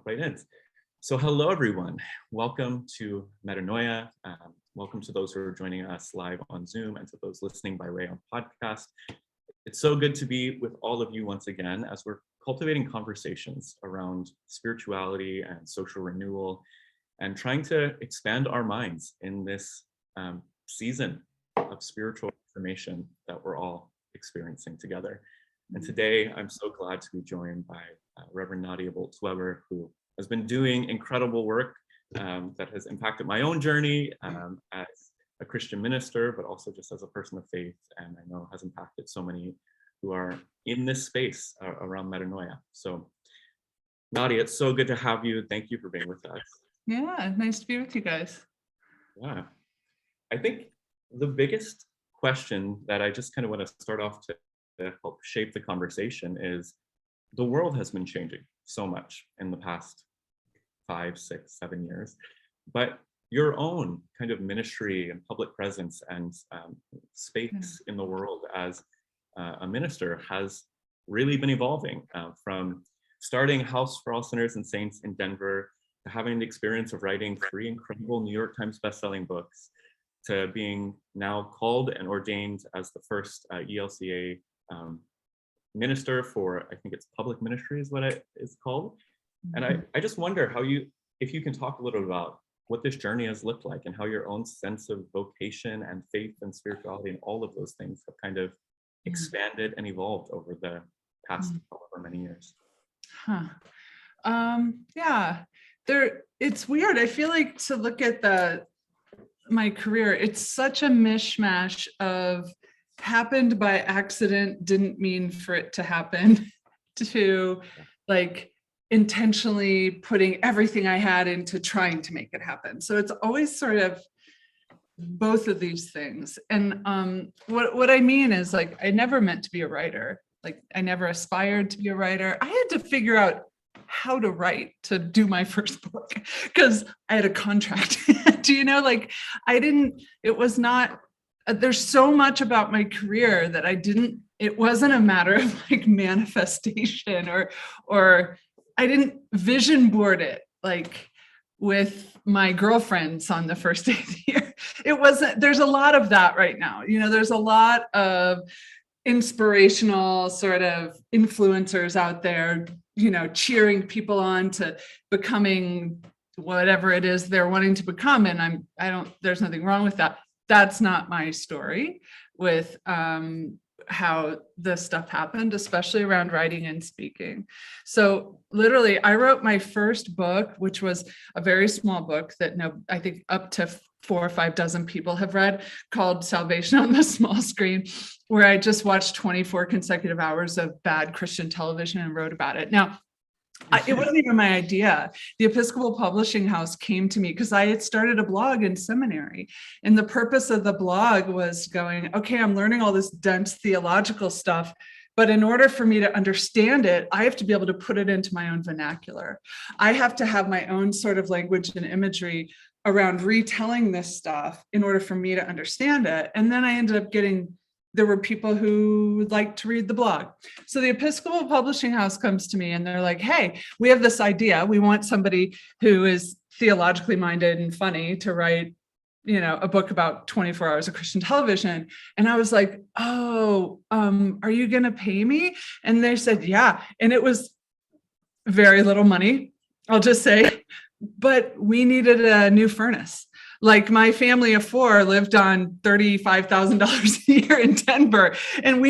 right in. So hello, everyone. Welcome to Metanoia. Welcome to those who are joining us live on Zoom and to those listening by way on podcast. It's so good to be with all of you once again as we're cultivating conversations around spirituality and social renewal and trying to expand our minds in this season of spiritual transformation that we're all experiencing together. And today, I'm so glad to be joined by Reverend Nadia Bolz, who has been doing incredible work that has impacted my own journey as a Christian minister, but also just as a person of faith, and I know has impacted so many who are in this space around Metanoia. So, Nadia, it's so good to have you. Thank you for being with us. Yeah, nice to be with you guys. Yeah, I think the biggest question that I just kind of want to start off to help shape the conversation is the world has been changing so much in the past 5, 6, 7 years, but your own kind of ministry and public presence and space in the world as a minister has really been evolving from starting House for All Sinners and Saints in Denver to having the experience of writing 3 incredible New York Times bestselling books to being now called and ordained as the first ELCA minister for, I think it's public ministry is what it is called. And I just wonder if you can talk a little about what this journey has looked like and how your own sense of vocation and faith and spirituality and all of those things have kind of expanded and evolved over the past however many years. It's weird. I feel like to look at my career, it's such a mishmash of happened by accident, didn't mean for it to happen, to like intentionally putting everything I had into trying to make it happen. So it's always sort of both of these things. And what I mean is, like, I never meant to be a writer. Like, I never aspired to be a writer. I had to figure out how to write to do my first book because I had a contract. Do you know, like, it was not, there's so much about my career that it wasn't a matter of like manifestation or I didn't vision board it like with my girlfriends on the first day of the year. It wasn't, there's a lot of that right now. You know, there's a lot of inspirational sort of influencers out there, you know, cheering people on to becoming whatever it is they're wanting to become. And there's nothing wrong with that. That's not my story with how this stuff happened, especially around writing and speaking. So literally, I wrote my first book, which was a very small book that I think up to 4 or 5 dozen people have read, called Salvation on the Small Screen, where I just watched 24 consecutive hours of bad Christian television and wrote about it. Now, it wasn't even my idea. The Episcopal Publishing House came to me because I had started a blog in seminary. And the purpose of the blog was going, okay, I'm learning all this dense theological stuff, but in order for me to understand it, I have to be able to put it into my own vernacular. I have to have my own sort of language and imagery around retelling this stuff in order for me to understand it. And then I ended up there were people who would like to read the blog. So the Episcopal Publishing House comes to me and they're like, hey, we have this idea. We want somebody who is theologically minded and funny to write, you know, a book about 24 hours of Christian television. And I was like, oh, are you going to pay me? And they said, yeah. And it was very little money, I'll just say, but we needed a new furnace. Like, my family of 4 lived on $35,000 a year in Denver. And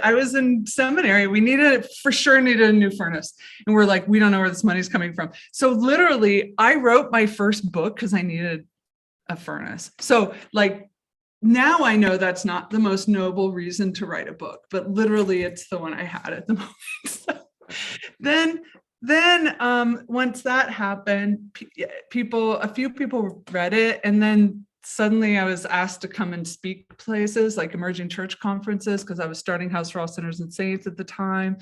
I was in seminary. We needed a new furnace. And we're like, we don't know where this money's coming from. So literally, I wrote my first book because I needed a furnace. So like, now I know that's not the most noble reason to write a book, but literally it's the one I had at the moment. So then once that happened, a few people read it, and then suddenly I was asked to come and speak places like emerging church conferences because I was starting House for All Sinners and Saints at the time,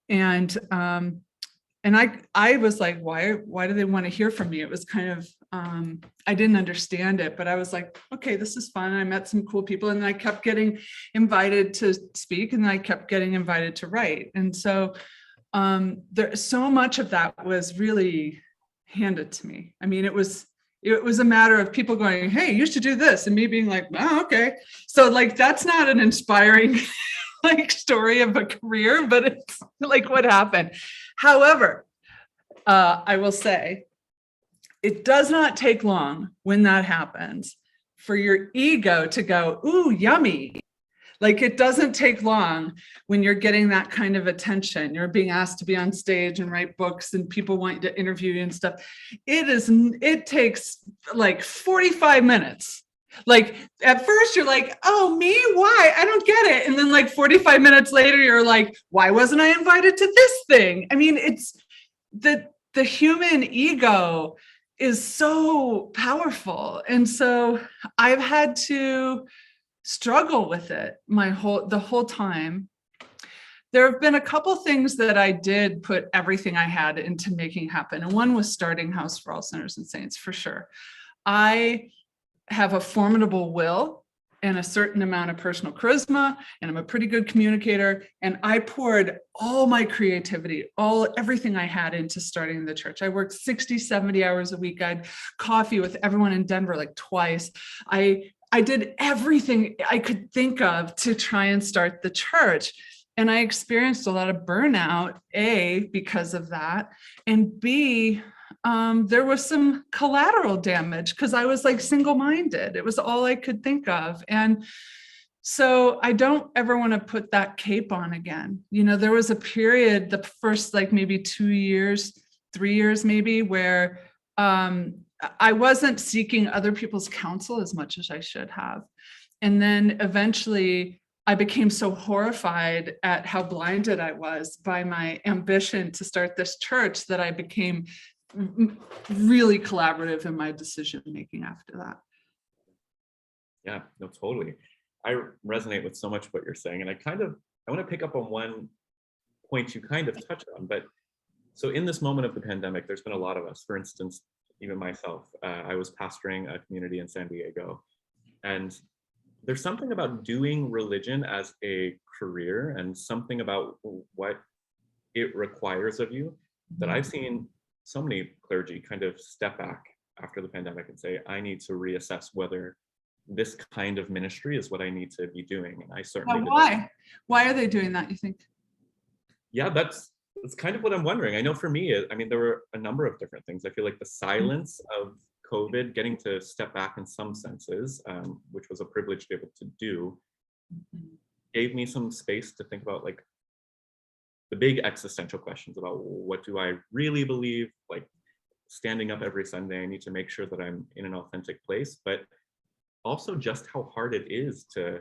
and I was like, why do they want to hear from me? It was kind of I didn't understand it, but I was like, okay, this is fun. And I met some cool people, and then I kept getting invited to speak, and then I kept getting invited to write, and so there, so much of that was really handed to me. I mean, it was a matter of people going, hey, you should do this, and me being like, oh, okay. So like, that's not an inspiring like story of a career, but it's like what happened. However, I will say, it does not take long when that happens for your ego to go, ooh, yummy. Like, it doesn't take long when you're getting that kind of attention. You're being asked to be on stage and write books, and people want you to interview you and stuff. It takes like 45 minutes. Like, at first you're like, oh, me? Why? I don't get it. And then like 45 minutes later, you're like, why wasn't I invited to this thing? I mean, it's the human ego is so powerful. And so I've had to struggle with it the whole time. There have been a couple things that I did put everything I had into making happen. And one was starting House for All Sinners and Saints, for sure. I have a formidable will and a certain amount of personal charisma, and I'm a pretty good communicator. And I poured all my creativity, everything I had into starting the church. I worked 60, 70 hours a week. I had coffee with everyone in Denver like twice. I did everything I could think of to try and start the church. And I experienced a lot of burnout, A, because of that, and B, there was some collateral damage because I was like single-minded. It was all I could think of. And so I don't ever want to put that cape on again. You know, there was a period, the first like maybe 2 years, 3 years maybe, where I wasn't seeking other people's counsel as much as I should have. And then eventually I became so horrified at how blinded I was by my ambition to start this church that I became really collaborative in my decision making after that. Yeah, no, totally. I resonate with so much what you're saying. And I want to pick up on one point you kind of touched on. But so in this moment of the pandemic, there's been a lot of us, for instance, even myself, I was pastoring a community in San Diego, and there's something about doing religion as a career and something about what it requires of you that I've seen so many clergy kind of step back after the pandemic and say, I need to reassess whether this kind of ministry is what I need to be doing. And I certainly Why are they doing that, you think? Yeah, that's kind of what I'm wondering. I know for me, I mean, there were a number of different things. I feel like the silence of COVID, getting to step back in some senses, which was a privilege to be able to do, gave me some space to think about like the big existential questions about what do I really believe, like standing up every Sunday, I need to make sure that I'm in an authentic place, but also just how hard it is to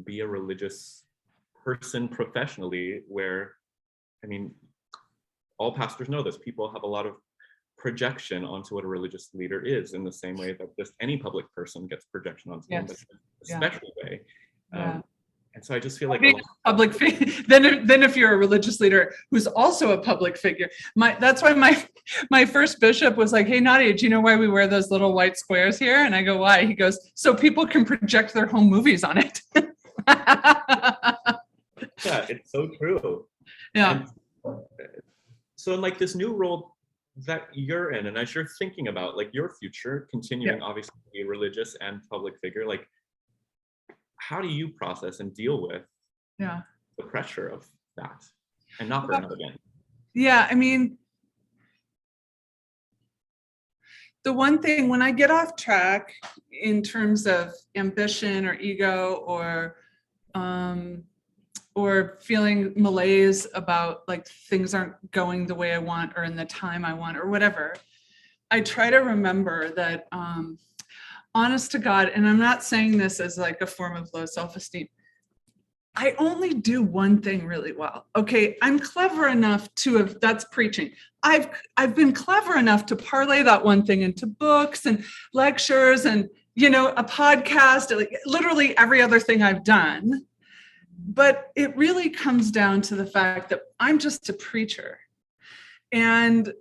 be a religious person professionally, where, I mean, all pastors know this, people have a lot of projection onto what a religious leader is in the same way that just any public person gets projection onto them, but in a special way. And so I just feel like being a public figure, then if you're a religious leader who's also a public figure, that's why my first bishop was like, hey, Nadia, do you know why we wear those little white squares here? And I go, why? He goes, so people can project their home movies on it. Yeah, it's so true. Yeah. And so in like this new role that you're in, and as you're thinking about like your future, continuing obviously to be a religious and public figure, like how do you process and deal with the pressure of that and not burn out again? Yeah, I mean, the one thing when I get off track in terms of ambition or ego or feeling malaise about like things aren't going the way I want or in the time I want or whatever, I try to remember that honest to God, and I'm not saying this as like a form of low self-esteem, I only do one thing really well. Okay, I'm clever enough to have, that's preaching. I've been clever enough to parlay that one thing into books and lectures and, you know, a podcast, like literally every other thing I've done. But it really comes down to the fact that I'm just a preacher. And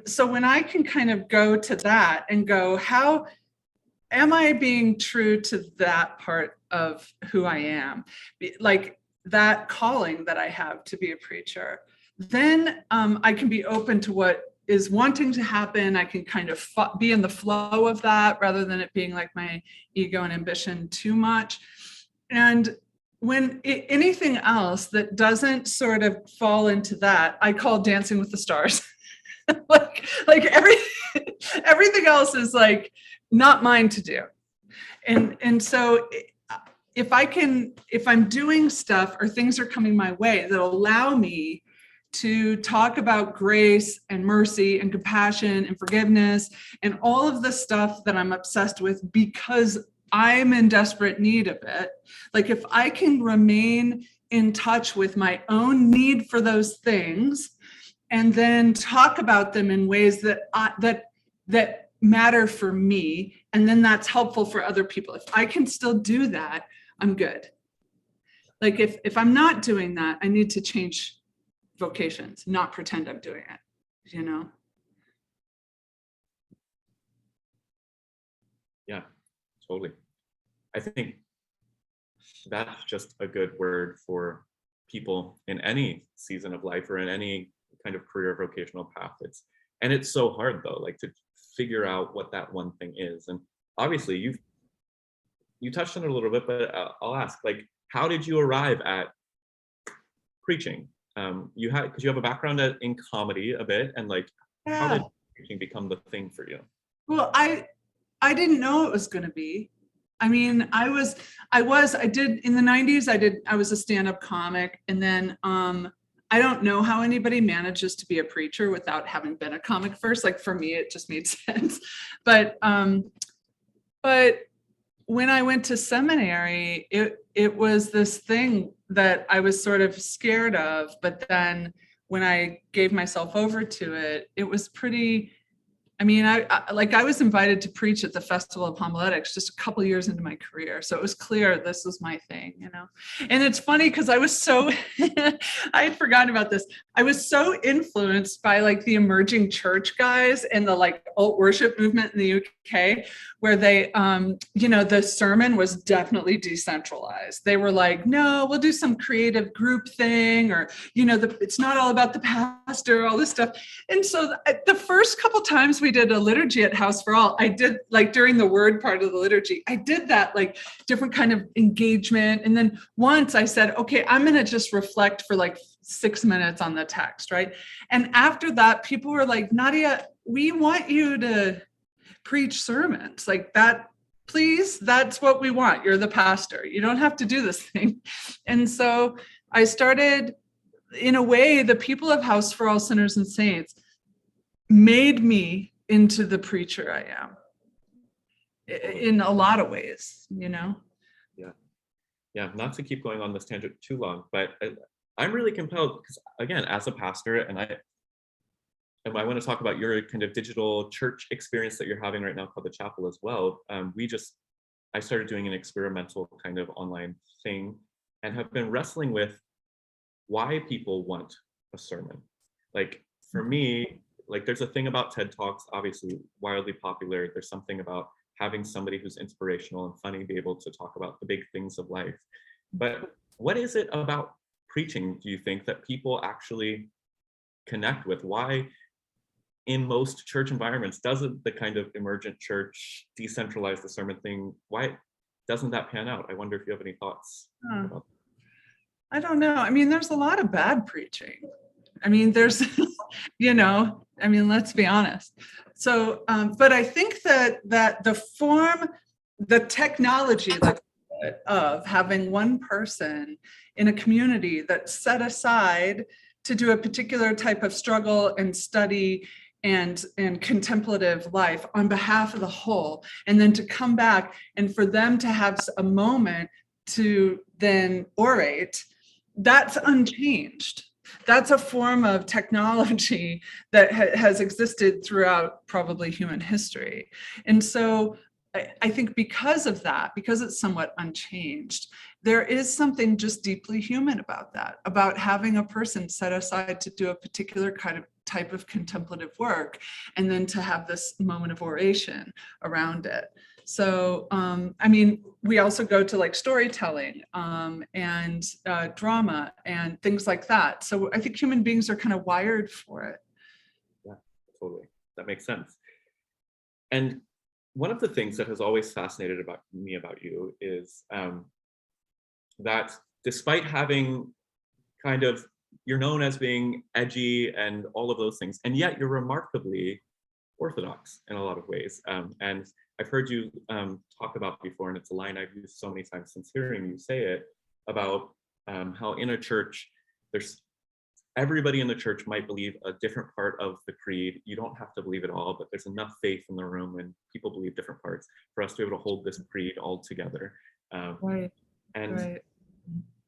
so when I can kind of go to that and go, how am I being true to that part of who I am? Like that calling that I have to be a preacher, then I can be open to what is wanting to happen. I can kind of be in the flow of that rather than it being like my ego and ambition too much. And when anything else that doesn't sort of fall into that, I call dancing with the stars. like everything else is like not mine to do. And so if I'm doing stuff or things are coming my way that allow me to talk about grace and mercy and compassion and forgiveness and all of the stuff that I'm obsessed with because I'm in desperate need of it. Like if I can remain in touch with my own need for those things and then talk about them in ways that matter for me, and then that's helpful for other people. If I can still do that, I'm good. Like if I'm not doing that, I need to change vocations, not pretend I'm doing it, you know? Yeah, totally. I think that's just a good word for people in any season of life or in any kind of career vocational path. It's so hard though, like to figure out what that one thing is. And obviously you touched on it a little bit, but I'll ask, like, how did you arrive at preaching? Because you have a background in comedy a bit, and like, how did preaching become the thing for you? Well, I didn't know it was going to be. I mean, I did in the 90s, I was a stand-up comic. And then I don't know how anybody manages to be a preacher without having been a comic first. Like for me, it just made sense. But when I went to seminary, it was this thing that I was sort of scared of. But then when I gave myself over to it, it was pretty, I mean, I was invited to preach at the Festival of Homiletics just a couple of years into my career. So it was clear this was my thing, you know? And it's funny because I was so, I had forgotten about this. I was so influenced by like the emerging church guys and the like alt worship movement in the UK, where they, the sermon was definitely decentralized. They were like, no, we'll do some creative group thing, or, it's not all about the pastor, all this stuff. And so the first couple times we did a liturgy at House for All, I did like during the word part of the liturgy, I did that like different kind of engagement. And then once I said, okay, I'm going to just reflect for like 6 minutes on the text, right? And after that, people were like, Nadia, we want you to preach sermons like that. Please, that's what we want. You're the pastor. You don't have to do this thing. And so I started, in a way, the people of House for All Sinners and Saints made me into the preacher I am in a lot of ways, Yeah, not to keep going on this tangent too long, but I'm really compelled because, again, as a pastor, and I want to talk about your kind of digital church experience that you're having right now called the Chapel as well. I started doing an experimental kind of online thing and have been wrestling with why people want a sermon. Like for me, like there's a thing about TED Talks, obviously wildly popular. There's something about having somebody who's inspirational and funny be able to talk about the big things of life. But what is it about preaching, do you think, that people actually connect with? Why in most church environments doesn't the kind of emergent church decentralize the sermon thing? Why doesn't that pan out? I wonder if you have any thoughts about that. I don't know. I mean, there's a lot of bad preaching. I mean, there's, let's be honest. So, but I think that the technology of having one person in a community that's set aside to do a particular type of struggle and study and contemplative life on behalf of the whole, and then to come back and for them to have a moment to then orate, that's unchanged. That's a form of technology that has existed throughout probably human history. And so I think because of that, because it's somewhat unchanged, there is something just deeply human about that, about having a person set aside to do a particular kind of type of contemplative work, and then to have this moment of oration around it. So, I mean, we also go to like storytelling and drama and things like that. So I think human beings are kind of wired for it. Yeah, totally. That makes sense. And one of the things that has always fascinated me about you is that despite having kind of, you're known as being edgy and all of those things, and yet you're remarkably orthodox in a lot of ways. And I've heard you talk about before, and it's a line I've used so many times since hearing you say it, about how in a church, everybody in the church might believe a different part of the creed. You don't have to believe it all, but there's enough faith in the room and people believe different parts for us to be able to hold this creed all together. Right. And Right.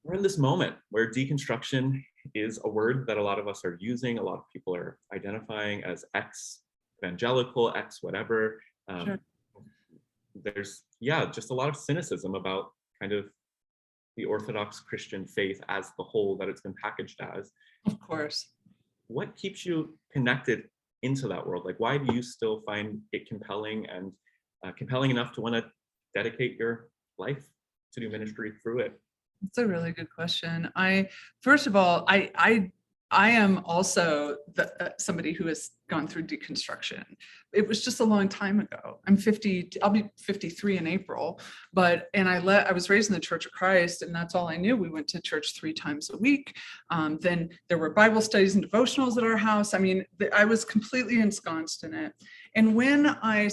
we're in this moment where deconstruction is a word that a lot of us are using. A lot of people are identifying as ex-evangelical, ex-whatever. Sure. There's, just a lot of cynicism about kind of the Orthodox Christian faith as the whole that it's been packaged as. Of course. What keeps you connected into that world? Like, why do you still find it compelling and compelling enough to want to dedicate your life to do ministry through it? That's a really good question. First of all, I am also somebody who has gone through deconstruction. It was just a long time ago. I'm 50, I'll be 53 in April, I was raised in the Church of Christ, and that's all I knew. We went to church 3 times a week. Then there were Bible studies and devotionals at our house. I mean, I was completely ensconced in it. And when I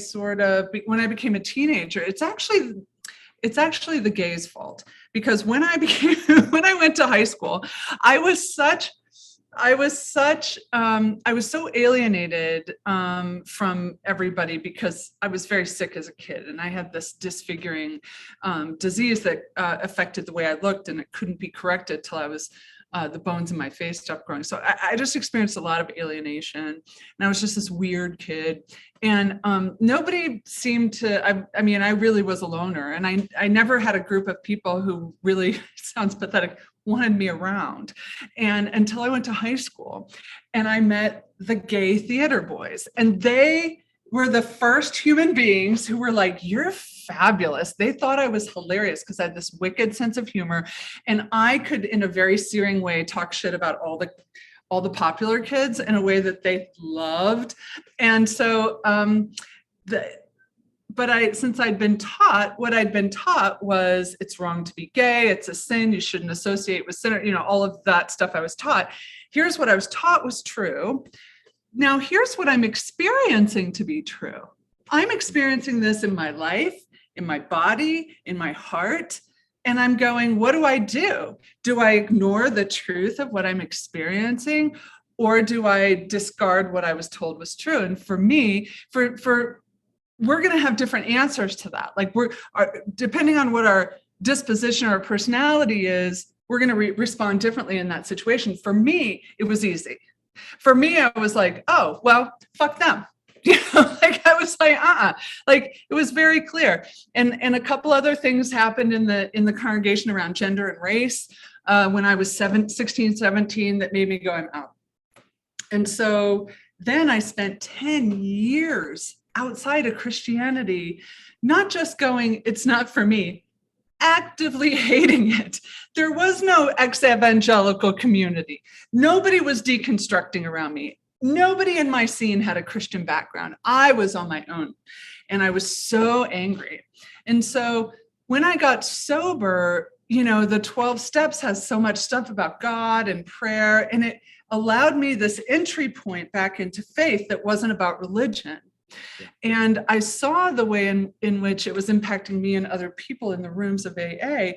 became a teenager, it's actually the gays' fault, because when I went to high school, I was so alienated from everybody, because I was very sick as a kid, and I had this disfiguring disease that affected the way I looked, and it couldn't be corrected till I was the bones in my face stopped growing. So I just experienced a lot of alienation, and I was just this weird kid. And nobody seemed to, I mean, I really was a loner, and I never had a group of people who really, sounds pathetic, wanted me around. And until I went to high school and I met the gay theater boys, and they were the first human beings who were like, "You're fabulous." They thought I was hilarious because I had this wicked sense of humor, and I could, in a very searing way, talk shit about all the popular kids in a way that they loved. And so since I'd been taught, what I'd been taught was it's wrong to be gay, it's a sin, you shouldn't associate with sinner, all of that stuff I was taught. Here's what I was taught was true. Now here's what I'm experiencing to be true. I'm experiencing this in my life, in my body, in my heart. And I'm going, what do I do? Do I ignore the truth of what I'm experiencing? Or do I discard what I was told was true? And for me, we're going to have different answers to that. Like depending on what our disposition or personality is, we're going to respond differently in that situation. For me, it was easy. For me, I was like, oh, well, fuck them. Like I was like, like it was very clear. And a couple other things happened in the congregation around gender and race when I was 16, 17 that made me go, I'm out. And so then I spent 10 years outside of Christianity, not just going, it's not for me, actively hating it. There was no ex-evangelical community. Nobody was deconstructing around me. Nobody in my scene had a Christian background. I was on my own, and I was so angry. And so when I got sober, the 12 steps has so much stuff about God and prayer, and it allowed me this entry point back into faith that wasn't about religion. And I saw the way in which it was impacting me and other people in the rooms of AA.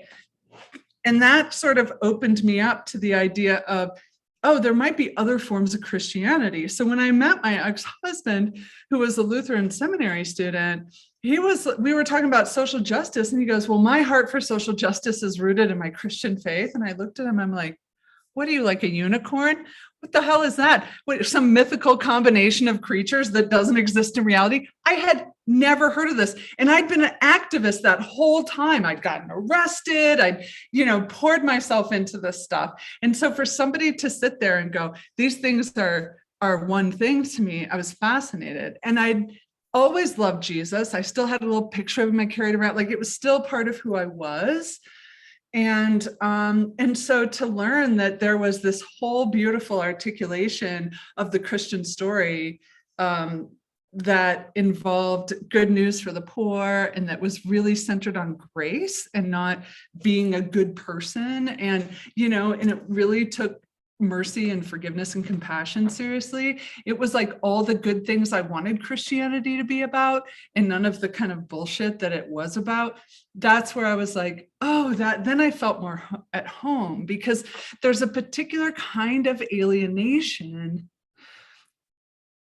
And that sort of opened me up to the idea of, oh, there might be other forms of Christianity. So when I met my ex-husband, who was a Lutheran seminary student, we were talking about social justice, and he goes, well, my heart for social justice is rooted in my Christian faith. And I looked at him, I'm like, what are you, like a unicorn? What the hell is that? What, some mythical combination of creatures that doesn't exist in reality? I had never heard of this. And I'd been an activist that whole time. I'd gotten arrested. I'd, poured myself into this stuff. And so for somebody to sit there and go, these things are one thing to me, I was fascinated. And always loved Jesus. I still had a little picture of him I carried around, like it was still part of who I was. And so to learn that there was this whole beautiful articulation of the Christian story that involved good news for the poor, and that was really centered on grace and not being a good person. And, and it really took mercy and forgiveness and compassion seriously. It was like all the good things I wanted Christianity to be about, and none of the kind of bullshit that it was about. That's where I was like, oh, then I felt more at home, because there's a particular kind of alienation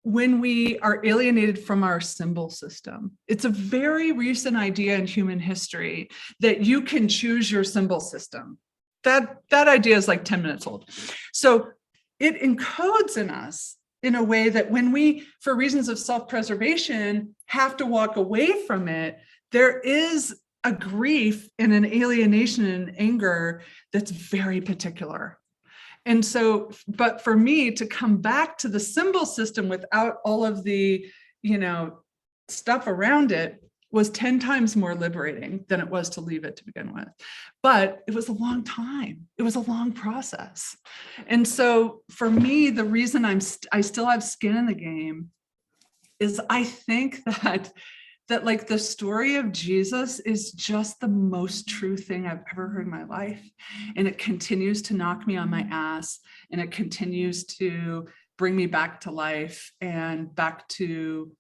when we are alienated from our symbol system. It's a very recent idea in human history that you can choose your symbol system. That idea is like 10 minutes old. So it encodes in us in a way that when we, for reasons of self-preservation, have to walk away from it, there is a grief and an alienation and an anger that's very particular. And so, but for me to come back to the symbol system without all of the, stuff around it was 10 times more liberating than it was to leave it to begin with. But it was a long time. It was a long process. And so for me, the reason I still have skin in the game is I think that like the story of Jesus is just the most true thing I've ever heard in my life. And it continues to knock me on my ass, and it continues to bring me back to life and back to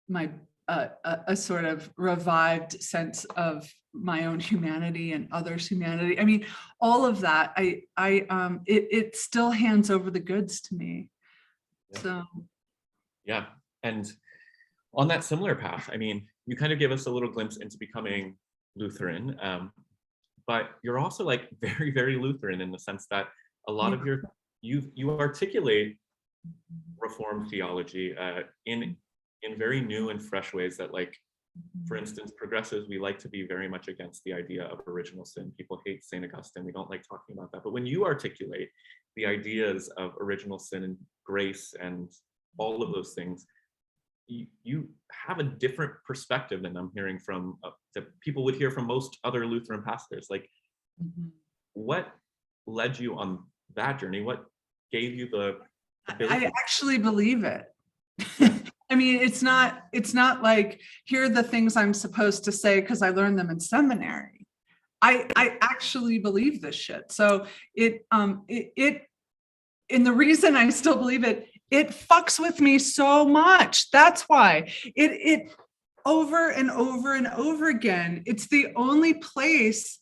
my a sort of revived sense of my own humanity and others' humanity. I mean, all of that, it still hands over the goods to me. Yeah. So. Yeah. And on that similar path, I mean, you kind of give us a little glimpse into becoming Lutheran, but you're also like very, very Lutheran in the sense that a lot of you articulate Reformed theology in very new and fresh ways that, like, for instance, progressives, we like to be very much against the idea of original sin. People hate St. Augustine. We don't like talking about that. But when you articulate the ideas of original sin and grace and all of those things, you have a different perspective than I'm hearing from that people would hear from most other Lutheran pastors. Like, what led you on that journey? What gave you the ability? I actually believe it. I mean, it's not like, here are the things I'm supposed to say because I learned them in seminary. I actually believe this shit. So and the reason I still believe it, it fucks with me so much. That's why it over and over and over again, it's the only place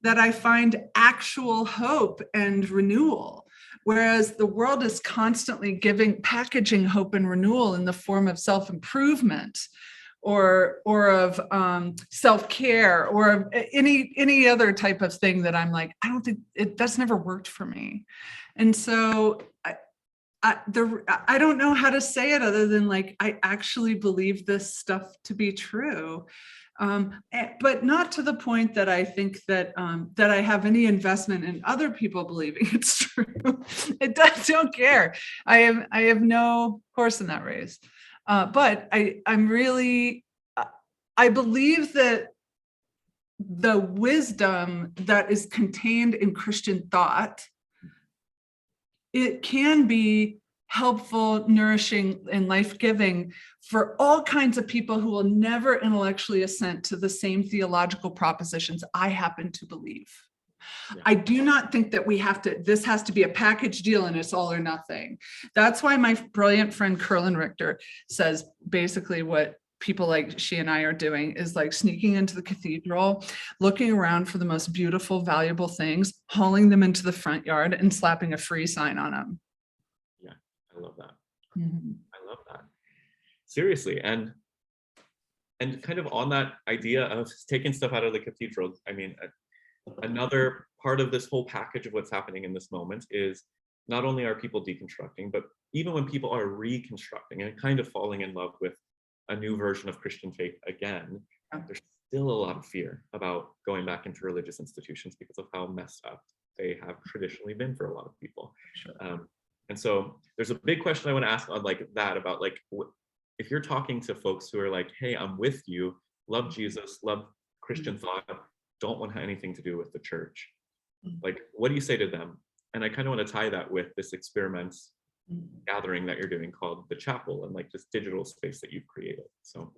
that I find actual hope and renewal. Whereas the world is constantly packaging hope and renewal in the form of self-improvement or of self-care or any other type of thing that I'm like, I don't think that's never worked for me. And so I don't know how to say it other than like, I actually believe this stuff to be true. But not to the point that I think that I have any investment in other people believing it's true. Don't care. I have no horse in that race. But I'm really, I believe that the wisdom that is contained in Christian thought, it can be helpful, nourishing, and life-giving for all kinds of people who will never intellectually assent to the same theological propositions I happen to believe. Yeah. I do not think that this has to be a package deal and it's all or nothing. That's why my brilliant friend Curlin Richter says basically what people like she and I are doing is like sneaking into the cathedral, looking around for the most beautiful, valuable things, hauling them into the front yard and slapping a free sign on them. Yeah, I love that. I love that. Seriously. And kind of on that idea of taking stuff out of the cathedral, I mean, another part of this whole package of what's happening in this moment is not only are people deconstructing, but even when people are reconstructing and kind of falling in love with a new version of Christian faith again, there's still a lot of fear about going back into religious institutions because of how messed up they have traditionally been for a lot of people. Sure. And so there's a big question I want to ask on like that about like if you're talking to folks who are like, hey, I'm with you, love Jesus, love Christian thought, don't want anything to do with the church. Like, what do you say to them? And I kind of want to tie that with this experiment gathering that you're doing called the chapel, and like this digital space that you've created. So,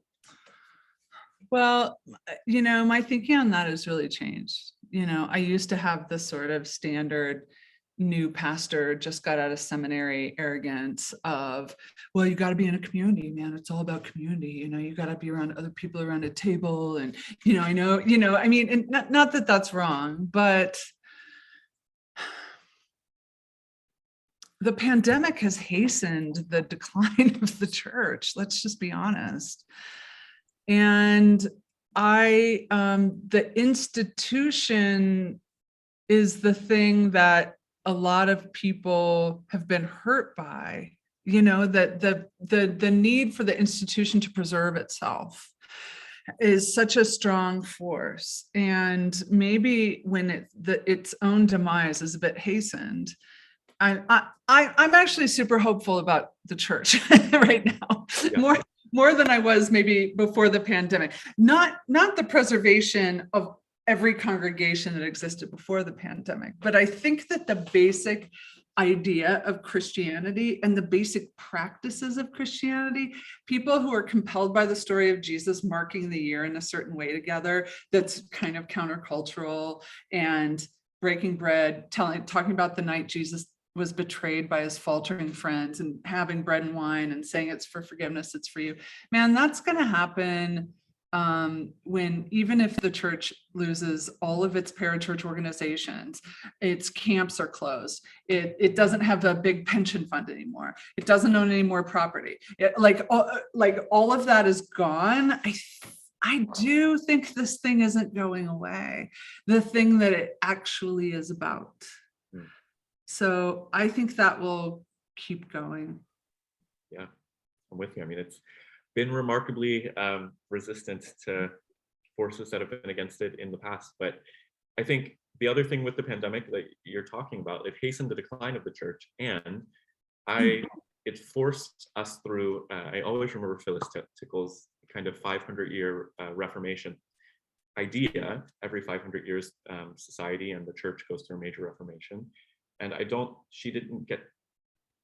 well, my thinking on that has really changed. I used to have this sort of standard new pastor just got out of seminary arrogance of, well, you got to be in a community, man. It's all about community. You got to be around other people around a table. And, I mean, and not that that's wrong, but the pandemic has hastened the decline of the church. Let's just be honest. And the institution is the thing that a lot of people have been hurt by, that the need for the institution to preserve itself is such a strong force. And maybe when its own demise is a bit hastened, I'm actually super hopeful about the church right now, yeah. More than I was maybe before the pandemic. Not the preservation of every congregation that existed before the pandemic, but I think that the basic idea of Christianity and the basic practices of Christianity, people who are compelled by the story of Jesus marking the year in a certain way together, that's kind of countercultural, and breaking bread, talking about the night Jesus was betrayed by his faltering friends, and having bread and wine and saying it's for forgiveness, it's for you. Man, that's going to happen when, even if the church loses all of its parachurch organizations, its camps are closed, it doesn't have a big pension fund anymore, it doesn't own any more property, all of that is gone. I do think this thing isn't going away, the thing that it actually is about. So I think that will keep going. Yeah, I'm with you. I mean, it's been remarkably resistant to forces that have been against it in the past. But I think the other thing with the pandemic that you're talking about, it hastened the decline of the church, and it forced us through, I always remember Phyllis Tickle's kind of 500-year Reformation idea. Every 500 years, society and the church goes through a major Reformation. And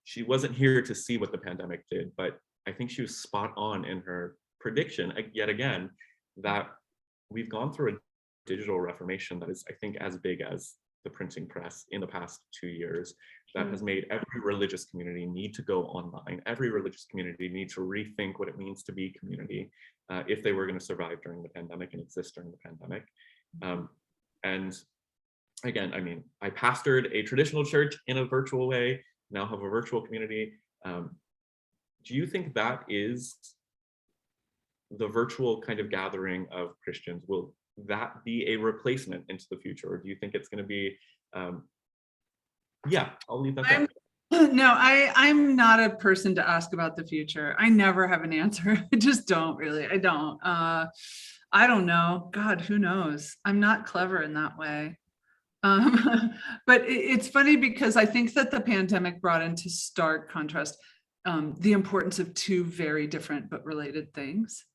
she wasn't here to see what the pandemic did, but I think she was spot on in her prediction, yet again, that we've gone through a digital reformation that is, I think, as big as the printing press in the past 2 years, that has made every religious community need to go online. Every religious community needs to rethink what it means to be community if they were going to survive during the pandemic and exist during the pandemic. And again, I mean, I pastored a traditional church in a virtual way, now have a virtual community. Do you think that is the virtual kind of gathering of Christians? Will that be a replacement into the future? Or do you think it's going to be, yeah, I'll leave that there. No, I'm not a person to ask about the future. I never have an answer. I just don't really. I don't. I don't know. God, who knows? I'm not clever in that way. But it's funny because I think that the pandemic brought into stark contrast the importance of two very different but related things.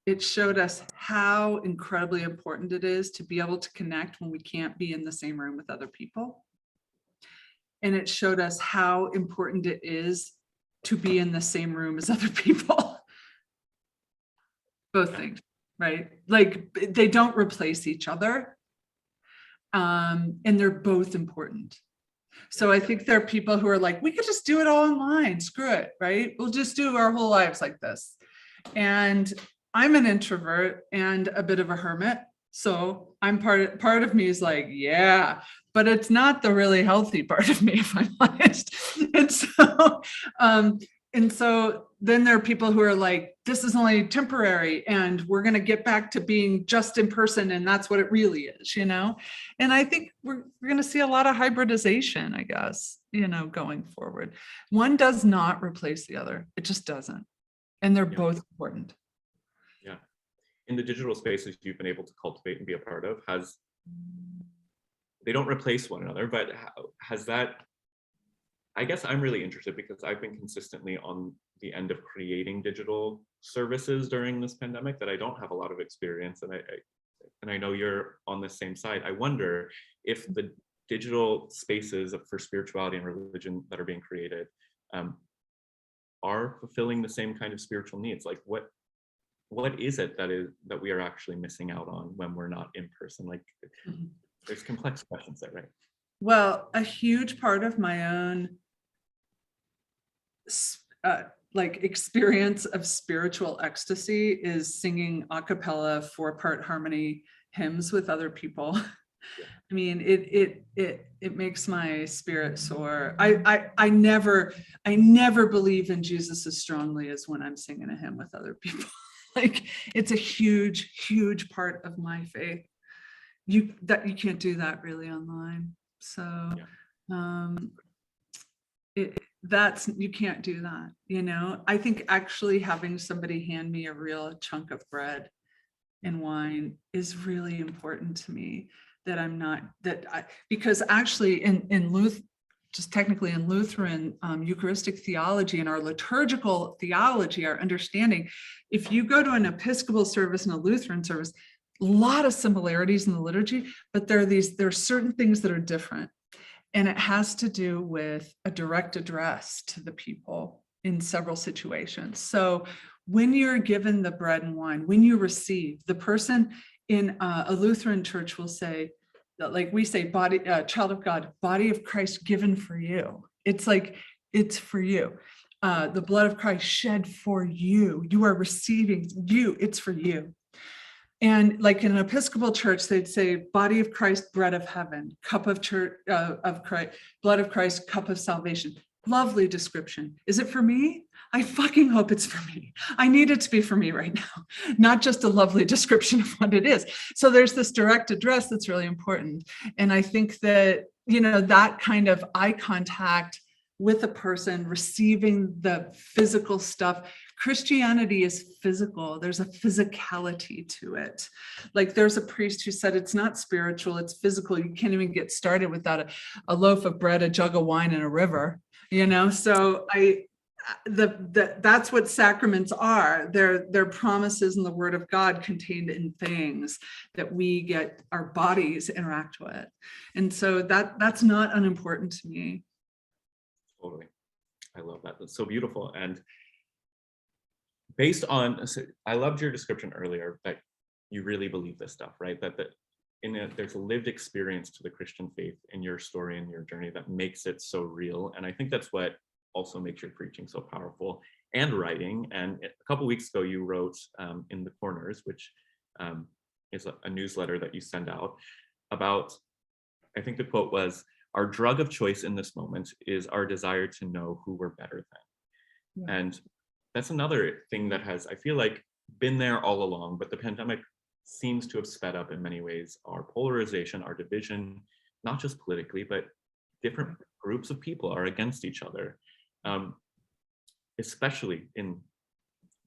It showed us how incredibly important it is to be able to connect when we can't be in the same room with other people. And it showed us how important it is to be in the same room as other people. Both things, right? Like, they don't replace each other. And they're both important. So I think there are people who are like, we could just do it all online, screw it, right? We'll just do our whole lives like this. And I'm an introvert and a bit of a hermit. So I'm part of me is like, yeah, but it's not the really healthy part of me, if I'm honest. And so then there are people who are like, this is only temporary and we're going to get back to being just in person. And that's what it really is, And I think we're going to see a lot of hybridization, I guess, going forward. One does not replace the other. It just doesn't. And they're both important. Yeah. In the digital spaces you've been able to cultivate and be a part of, they don't replace one another, but has that, I guess I'm really interested because I've been consistently on the end of creating digital services during this pandemic that I don't have a lot of experience, and I know you're on the same side. I wonder if the digital spaces for spirituality and religion that are being created are fulfilling the same kind of spiritual needs. Like what is it that we are actually missing out on when we're not in person? Like there's complex questions there, right? Well, a huge part of my own like experience of spiritual ecstasy is singing a cappella 4-part harmony hymns with other people. I mean, it makes my spirit soar. I never believe in Jesus as strongly as when I'm singing a hymn with other people. Like it's a huge part of my faith. You can't do that really online. So you can't do that, you know. I think actually having somebody hand me a real chunk of bread and wine is really important to me. Because actually in Lutheran Eucharistic theology and our liturgical theology, our understanding, if you go to an Episcopal service and a Lutheran service, a lot of similarities in the liturgy, but there are certain things that are different. And it has to do with a direct address to the people in several situations. So when you're given the bread and wine, when you receive, the person in a Lutheran church will say, like we say, body, child of God, body of Christ given for you. It's like, it's for you. The blood of Christ shed for you. You are receiving you, it's for you. And like in an Episcopal church, they'd say, body of Christ, bread of heaven, cup of church of Christ, blood of Christ, cup of salvation. Lovely description. Is it for me? I fucking hope it's for me. I need it to be for me right now, not just a lovely description of what it is. So there's this direct address that's really important. And I think that, you know, that kind of eye contact with a person receiving the physical stuff. Christianity is physical. There's a physicality to it. Like there's a priest who said it's not spiritual, it's physical. You can't even get started without a loaf of bread, a jug of wine, and a river, you know? So that's what sacraments are. They're promises in the word of God contained in things that we get our bodies interact with. And so that's not unimportant to me. Totally. I love that. That's so beautiful. And based on, so I loved your description earlier that you really believe this stuff, right? There's a lived experience to the Christian faith in your story and your journey that makes it so real. And I think that's what also makes your preaching so powerful and writing. And a couple weeks ago, you wrote in the Corners, which is a newsletter that you send out about, I think the quote was, "Our drug of choice in this moment is our desire to know who we're better than." Yeah. And that's another thing that has, I feel like, been there all along, but the pandemic seems to have sped up in many ways our polarization, our division, not just politically, but different groups of people are against each other, especially in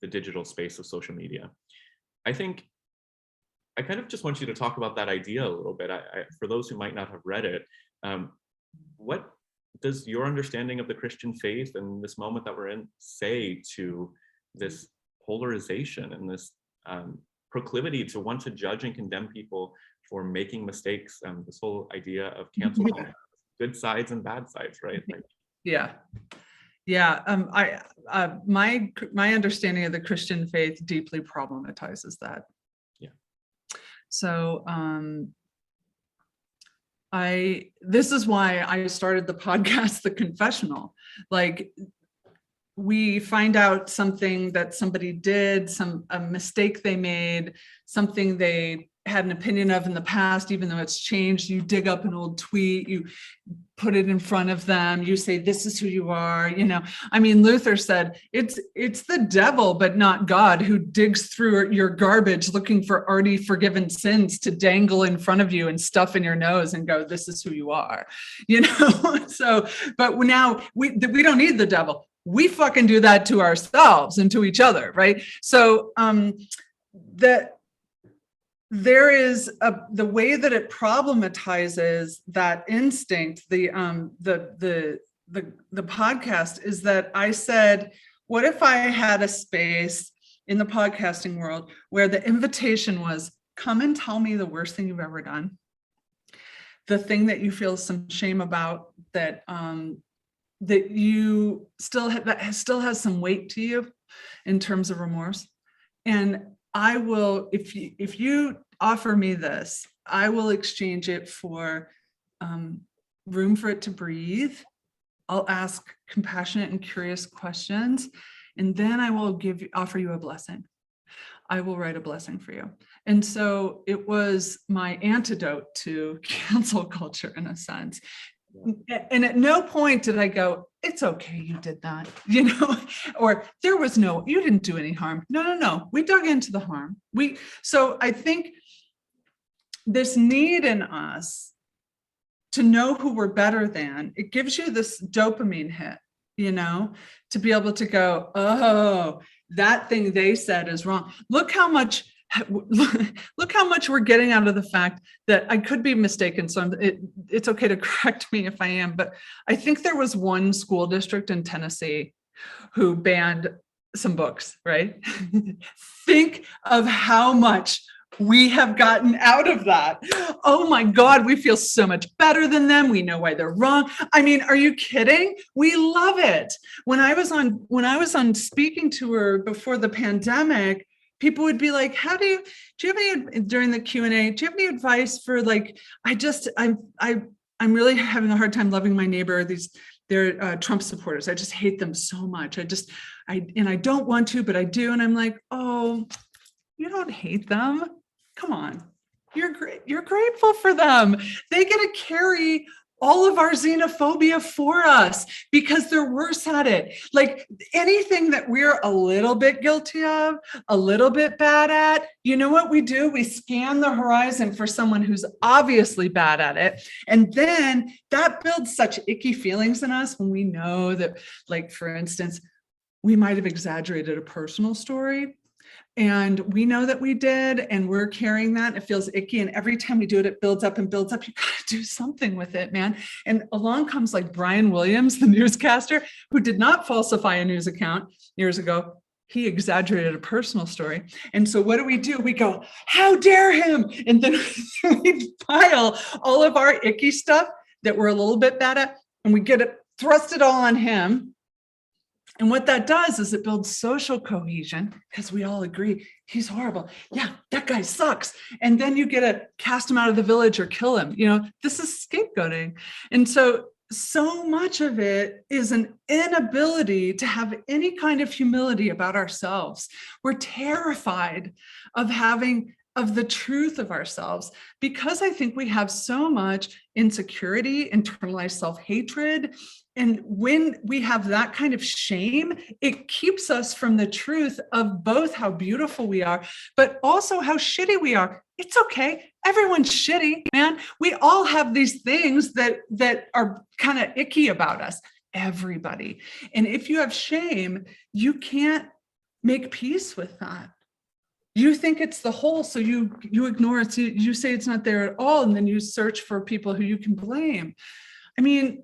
the digital space of social media. I think I kind of just want you to talk about that idea a little bit. For those who might not have read it, what does your understanding of the Christian faith and this moment that we're in say to this polarization and this proclivity to want to judge and condemn people for making mistakes? This whole idea of cancel culture, good sides and bad sides, right? Like, yeah. My understanding of the Christian faith deeply problematizes that. Yeah. So this is why I started the podcast, The Confessional. Like, we find out something that somebody did, a mistake they made, something they had an opinion of in the past, even though it's changed. You dig up an old tweet, you put it in front of them, you say, this is who you are. You know, I mean, Luther said, it's the devil, but not God, who digs through your garbage looking for already forgiven sins to dangle in front of you and stuff in your nose and go, this is who you are, you know? So, but now we don't need the devil. We fucking do that to ourselves and to each other, right? So there is the way that it problematizes that instinct. The podcast is that I said, what if I had a space in the podcasting world where the invitation was, come and tell me the worst thing you've ever done, the thing that you feel some shame about, that that you still have, that still has some weight to you in terms of remorse. And I will, if you offer me this, I will exchange it for room for it to breathe. I'll ask compassionate and curious questions, and then I will offer you a blessing. I will write a blessing for you. And so it was my antidote to cancel culture in a sense. And at no point did I go, it's okay, you did that, or there was you didn't do any harm. No. We dug into the harm. So I think this need in us to know who we're better than, it gives you this dopamine hit, to be able to go, oh, that thing they said is wrong. Look how much we're getting out of the fact that I could be mistaken. So it's okay to correct me if I am, but I think there was one school district in Tennessee who banned some books, right? Think of how much we have gotten out of that. Oh my God, we feel so much better than them. We know why they're wrong. I mean, are you kidding? We love it. When I was on speaking tour before the pandemic, people would be like, do you have any, during the Q&A, do you have any advice for I'm really having a hard time loving my neighbor. They're Trump supporters. I just hate them so much. I don't want to, but I do. And I'm like, oh, you don't hate them. Come on. You're great. You're grateful for them. They get to carry all of our xenophobia for us because they're worse at it. Like anything that we're a little bit guilty of, a little bit bad at, you know what we do? We scan the horizon for someone who's obviously bad at it. And then that builds such icky feelings in us when we know that, like, for instance, we might have exaggerated a personal story. And we know that we did, and we're carrying that. It feels icky. And every time we do it, it builds up and builds up. You got to do something with it, man. And along comes like Brian Williams, the newscaster, who did not falsify a news account years ago. He exaggerated a personal story. And so what do? We go, how dare him? And then we pile all of our icky stuff that we're a little bit bad at, and we thrust it all on him. And what that does is it builds social cohesion because we all agree he's horrible. Yeah, that guy sucks. And then you get to cast him out of the village or kill him. This is scapegoating. And so much of it is an inability to have any kind of humility about ourselves. We're terrified of the truth of ourselves because I think we have so much insecurity, internalized self-hatred. And when we have that kind of shame, it keeps us from the truth of both how beautiful we are, but also how shitty we are. It's okay. Everyone's shitty, man. We all have these things that are kind of icky about us, everybody. And if you have shame, you can't make peace with that. You think it's the whole, so you ignore it. So you say it's not there at all, and then you search for people who you can blame. I mean,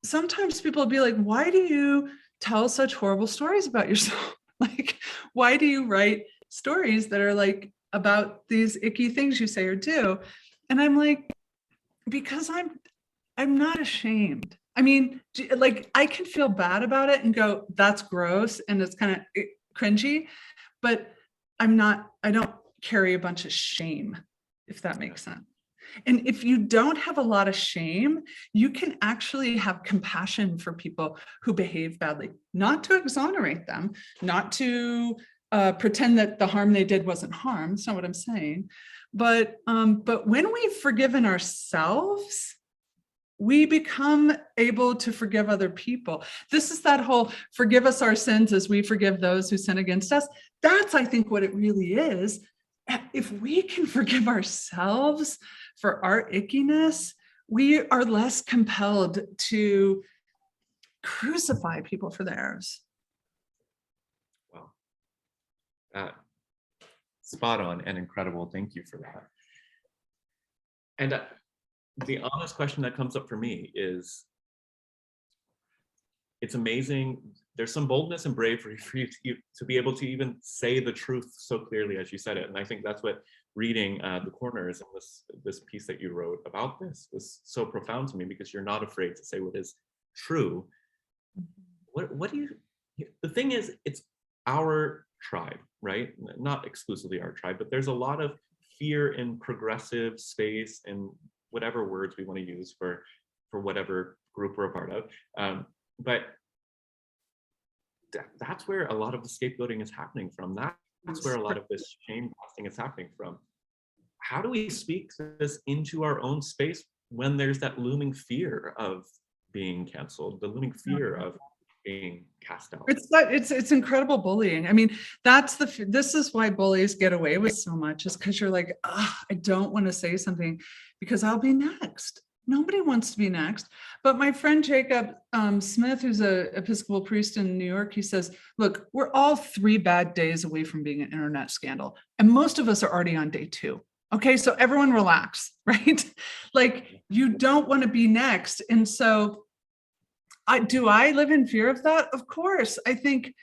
sometimes people will be like, why do you tell such horrible stories about yourself? Like, why do you write stories that are like about these icky things you say or do? And I'm like, because I'm not ashamed. I mean, like, I can feel bad about it and go, that's gross and it's kind of cringy, but I don't carry a bunch of shame, if that makes sense. And if you don't have a lot of shame, you can actually have compassion for people who behave badly, not to exonerate them, not to pretend that the harm they did wasn't harm. That's not what I'm saying. But when we've forgiven ourselves, we become able to forgive other people. This is that whole forgive us our sins as we forgive those who sin against us. That's, I think, what it really is. If we can forgive ourselves for our ickiness, we are less compelled to crucify people for theirs. Wow. Spot on and incredible. Thank you for that. And the honest question that comes up for me is, it's amazing there's some boldness and bravery for you to be able to even say the truth so clearly as you said it. And I think that's what reading The Corners and this piece that you wrote about this was so profound to me, because you're not afraid to say what is true. What do you, the thing is, it's our tribe, right? Not exclusively our tribe, but there's a lot of fear in progressive space, and whatever words we want to use for whatever group we're a part of. But that's where a lot of the scapegoating is happening from. That's where a lot of this shame casting is happening from. How do we speak this into our own space when there's that looming fear of being canceled, the looming fear of being cast out? It's incredible bullying. I mean, this is why bullies get away with so much, is because you're like, I don't want to say something because I'll be next. Nobody wants to be next. But my friend Jacob Smith, who's an Episcopal priest in New York, he says, look, we're all 3 bad days away from being an internet scandal. And most of us are already on day 2. Okay, so everyone relax, right? Like, you don't want to be next. And so do I live in fear of that? Of course. I think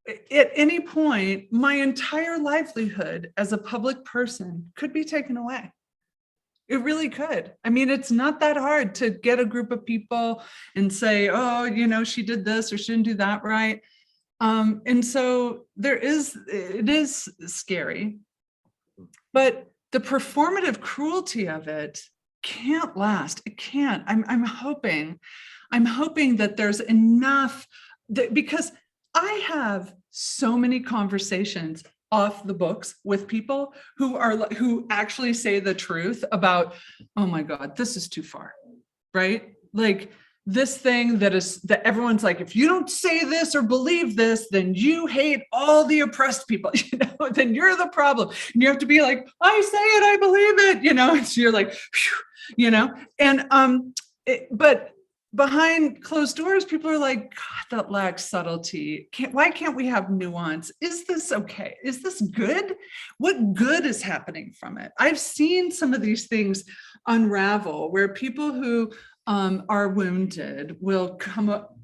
at any point, my entire livelihood as a public person could be taken away. It really could. I mean, it's not that hard to get a group of people and say, oh, she did this or she didn't do that right. And so it is scary, but the performative cruelty of it can't last. It can't. I'm hoping that there's enough because I have so many conversations off the books with people who actually say the truth about, oh my God, this is too far, right? Like this thing that everyone's like, if you don't say this or believe this, then you hate all the oppressed people, then you're the problem. And you have to be like, I say it, I believe it, so you're like, whew, and but behind closed doors, people are like, God, that lacks subtlety. Why can't we have nuance? Is this okay? Is this good? What good is happening from it? I've seen some of these things unravel where people who are wounded will come up,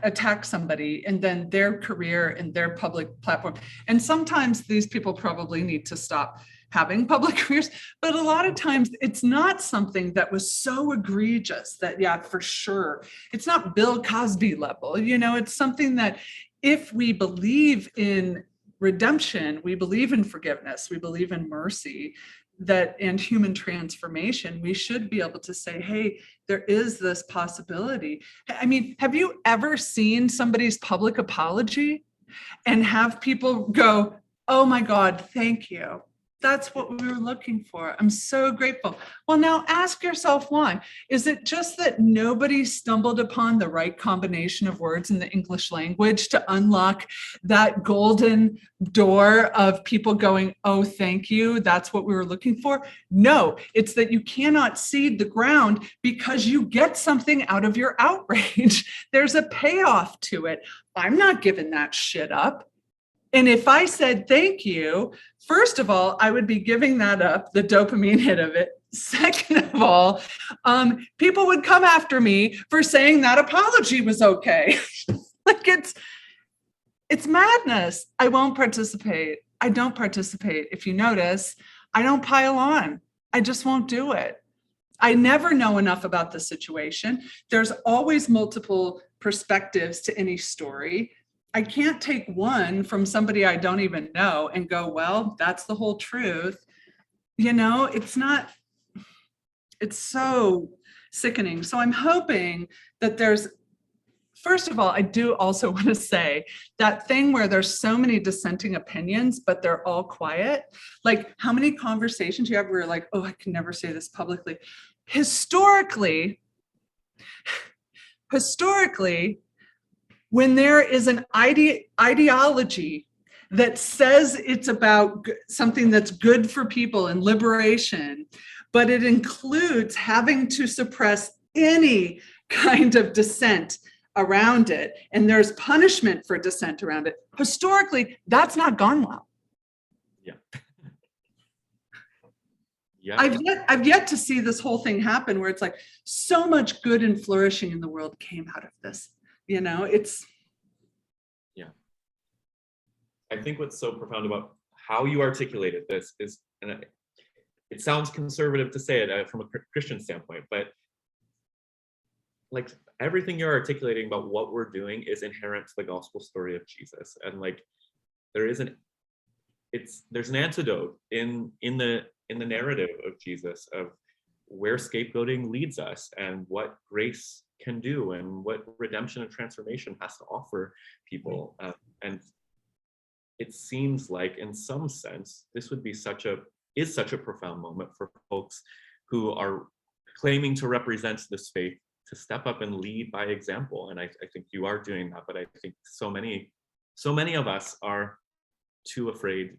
attack somebody, and then their career and their public platform. And sometimes these people probably need to stop having public careers, but a lot of times it's not something that was so egregious that, yeah, for sure, it's not Bill Cosby level, it's something that if we believe in redemption, we believe in forgiveness, we believe in mercy, and human transformation, we should be able to say, hey, there is this possibility. I mean, have you ever seen somebody's public apology and have people go, oh my God, thank you. That's what we were looking for. I'm so grateful. Well, now ask yourself why. Is it just that nobody stumbled upon the right combination of words in the English language to unlock that golden door of people going, oh, thank you, that's what we were looking for? No, it's that you cannot seed the ground because you get something out of your outrage. There's a payoff to it. I'm not giving that shit up. And if I said thank you, first of all, I would be giving that up, the dopamine hit of it. Second of all, people would come after me for saying that apology was okay. Like it's madness. I won't participate. I don't participate. If you notice, I don't pile on. I just won't do it. I never know enough about the situation. There's always multiple perspectives to any story. I can't take one from somebody I don't even know and go, well, that's the whole truth. It's so sickening. So I'm hoping that first of all, I do also want to say that thing where there's so many dissenting opinions, but they're all quiet. Like how many conversations you have where you're like, oh, I can never say this publicly. Historically, when there is an ideology that says it's about something that's good for people and liberation, but it includes having to suppress any kind of dissent around it, and there's punishment for dissent around it, historically, that's not gone well. Yeah. Yeah. I've yet to see this whole thing happen where it's like so much good and flourishing in the world came out of this. I think what's so profound about how you articulated this is, and it sounds conservative to say it from a Christian standpoint, but like everything you're articulating about what we're doing is inherent to the gospel story of Jesus. And like there's an antidote in the narrative of Jesus of where scapegoating leads us and what grace can do and what redemption and transformation has to offer people. And it seems like in some sense, this would be such a profound moment for folks who are claiming to represent this faith to step up and lead by example. And I think you are doing that, but I think so many of us are too afraid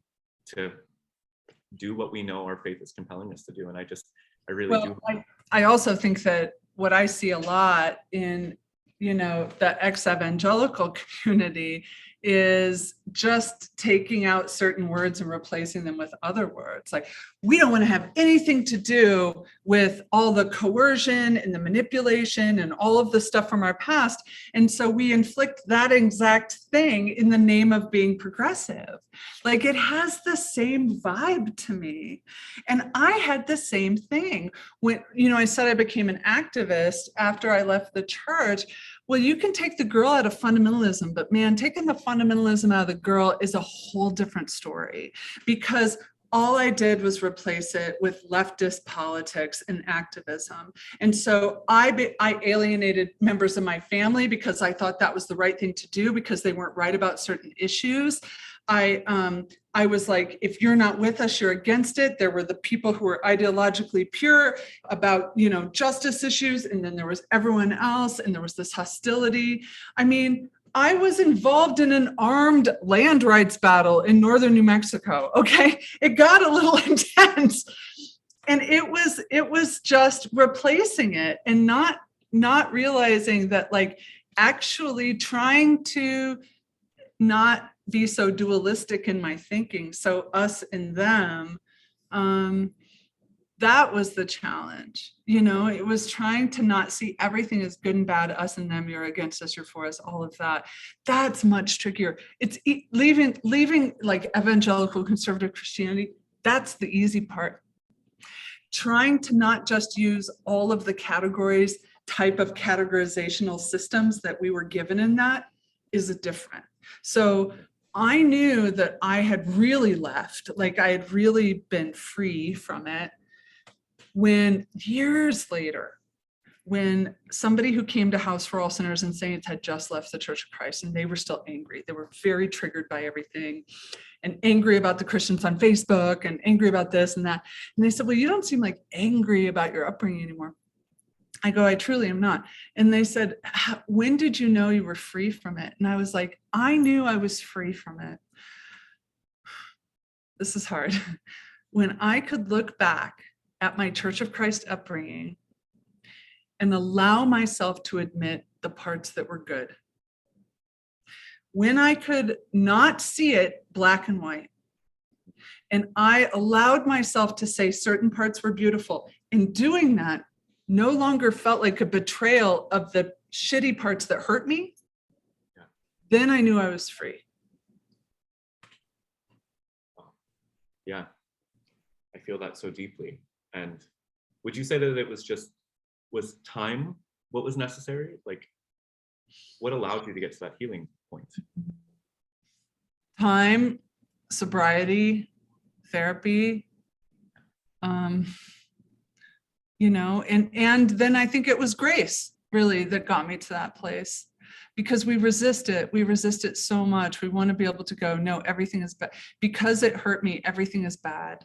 to do what we know our faith is compelling us to do. And I really do. I also think that what I see a lot in, the ex-evangelical community is just taking out certain words and replacing them with other words. Like, we don't want to have anything to do with all the coercion and the manipulation and all of the stuff from our past. And so we inflict that exact thing in the name of being progressive. Like, it has the same vibe to me. And I had the same thing when, I said I became an activist after I left the church. Well, you can take the girl out of fundamentalism, but man, taking the fundamentalism out of the girl is a whole different story, because all I did was replace it with leftist politics and activism. And so I alienated members of my family because I thought that was the right thing to do because they weren't right about certain issues. I was like, if you're not with us, you're against it. There were the people who were ideologically pure about, justice issues. And then there was everyone else, and there was this hostility. I mean, I was involved in an armed land rights battle in northern New Mexico. Okay. It got a little intense, and it was just replacing it and not realizing that, like, actually trying to not be so dualistic in my thinking. So us and them, that was the challenge. It was trying to not see everything as good and bad, us and them, you're against us, you're for us, all of that. That's much trickier. It's leaving like evangelical conservative Christianity. That's the easy part. Trying to not just use all of the categories, type of categorizational systems that we were given in that is a different. So I knew that I had really left, like I had really been free from it, when years later, when somebody who came to House for All Sinners and Saints had just left the Church of Christ, and they were still angry. They were very triggered by everything and angry about the Christians on Facebook and angry about this and that. And they said, well, you don't seem like angry about your upbringing anymore. I go, I truly am not. And they said, when did you know you were free from it? And I was like, I knew I was free from it. This is hard. When I could look back at my Church of Christ upbringing and allow myself to admit the parts that were good. When I could not see it black and white, and I allowed myself to say certain parts were beautiful. In doing that, no longer felt like a betrayal of the shitty parts that hurt me. Then I knew I was free. Yeah, I feel that so deeply. And would you say that it was time what was necessary? Like, what allowed you to get to that healing point? Time, sobriety, therapy, and then I think it was grace really that got me to that place, because we resist it so much. We want to be able to go, no, everything is bad because it hurt me. Everything is bad,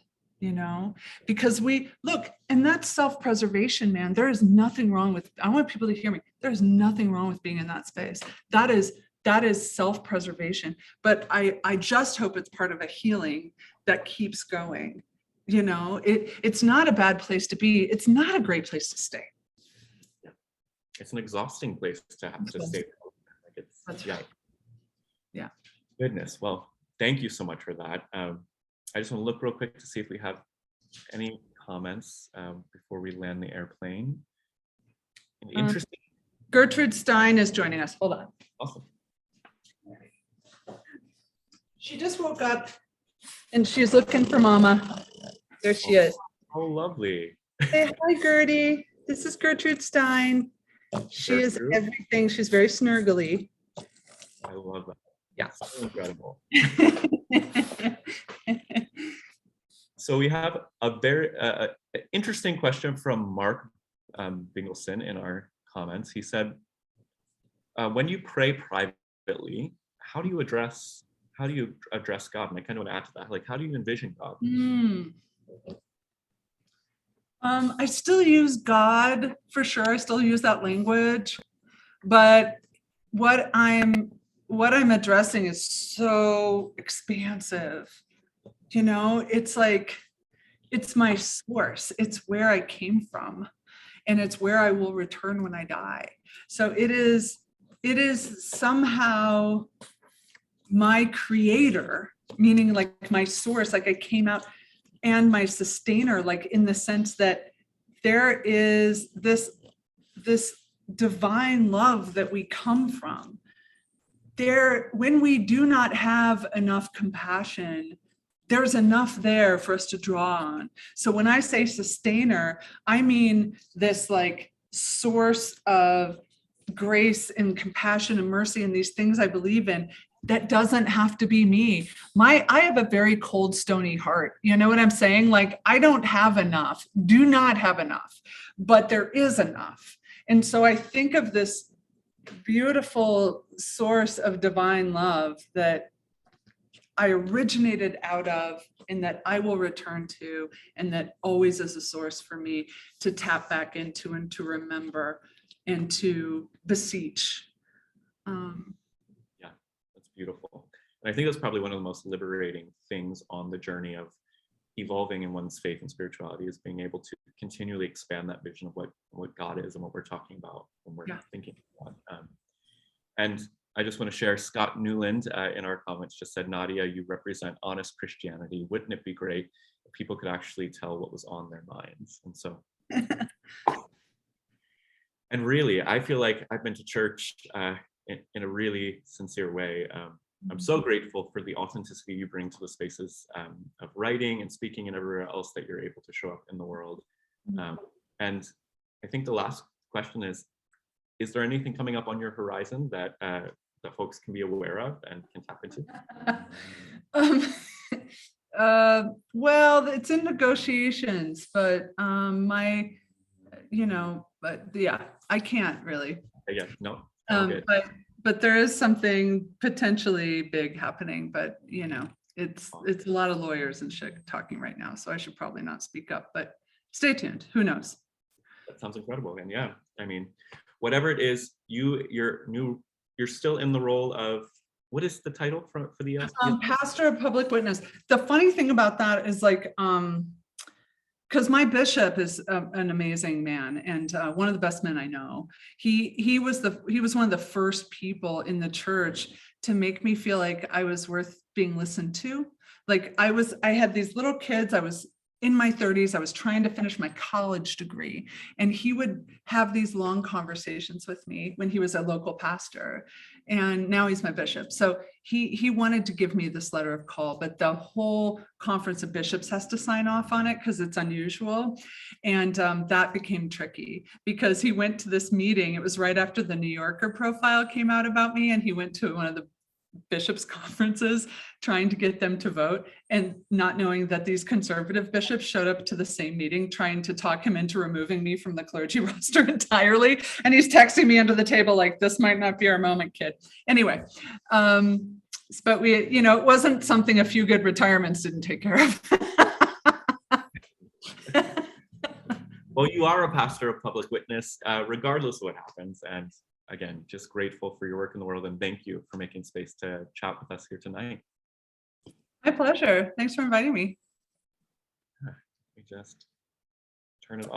because we look, and that's self-preservation, man. There is nothing wrong with, I want people to hear me. There's nothing wrong with being in that space. That is self-preservation, but I just hope it's part of a healing that keeps going. It's not a bad place to be. It's not a great place to stay. Yeah. It's an exhausting place to have to stay. That's right. Yeah. Goodness. Well, thank you so much for that. I just want to look real quick to see if we have any comments before we land the airplane. Interesting. Gertrude Stein is joining us. Hold on. Awesome. She just woke up and she's looking for mama. There she is. Oh, lovely. Say hi, Gertie. This is Gertrude Stein. She is Gertrude. everything. She's very snurgly. I love that. Yeah. So incredible. So we have a very interesting question from Mark Bingleson in our comments. He said, when you pray privately, how do you address God? And I kind of want to add to that. Like, how do you envision God? I still use God for sure. I still use that language, but what I'm addressing is so expansive. You know, it's like, it's my source. It's where I came from, and it's where I will return when I die. So it is somehow my creator, meaning like my source, like I came out, and my sustainer, like in the sense that there is this divine love that we come from. There, when we do not have enough compassion, there's enough there for us to draw on. So when I say sustainer, I mean this like source of grace and compassion and mercy and these things I believe in. That doesn't have to be me. I have a very cold, stony heart. You know what I'm saying? Like, I don't have enough, do not have enough, but there is enough. And so I think of this beautiful source of divine love that I originated out of, and that I will return to, and that always is a source for me to tap back into and to remember and to beseech. Yeah, that's beautiful. And I think that's probably one of the most liberating things on the journey of evolving in one's faith and spirituality, is being able to continually expand that vision of what God is and what we're talking about when we're thinking about God. And I just want to share, Scott Newland in our comments just said, Nadia, you represent honest Christianity. Wouldn't it be great if people could actually tell what was on their minds? And so, and really, I feel like I've been to church in a really sincere way. I'm so grateful for the authenticity you bring to the spaces of writing and speaking and everywhere else that you're able to show up in the world. And I think the last question is there anything coming up on your horizon that that folks can be aware of and can tap into? Well, it's in negotiations, but but yeah, I can't really. Yeah, no. But there is something potentially big happening, but it's a lot of lawyers and shit talking right now, so I should probably not speak up, but stay tuned. Who knows? That sounds incredible. And yeah, I mean, whatever it is, you're still in the role of, what is the title for the pastor of public witness. The funny thing about that is like, because my bishop is an amazing man, and one of the best men I know. He was one of the first people in the church to make me feel like I was worth being listened to. Like I had these little kids. I was in my 30s. I was trying to finish my college degree, and he would have these long conversations with me when he was a local pastor, and now he's my bishop. So he wanted to give me this letter of call, but the whole conference of bishops has to sign off on it because it's unusual. And that became tricky because he went to this meeting. It was right after the New Yorker profile came out about me, and he went to one of the bishops' conferences trying to get them to vote, and not knowing that these conservative bishops showed up to the same meeting trying to talk him into removing me from the clergy roster entirely. And he's texting me under the table like, this might not be our moment, kid. Anyway, but we, it wasn't something a few good retirements didn't take care of. Well, you are a pastor of public witness, regardless of what happens. And again, just grateful for your work in the world, and thank you for making space to chat with us here tonight. My pleasure. Thanks for inviting me. Let me just turn it off.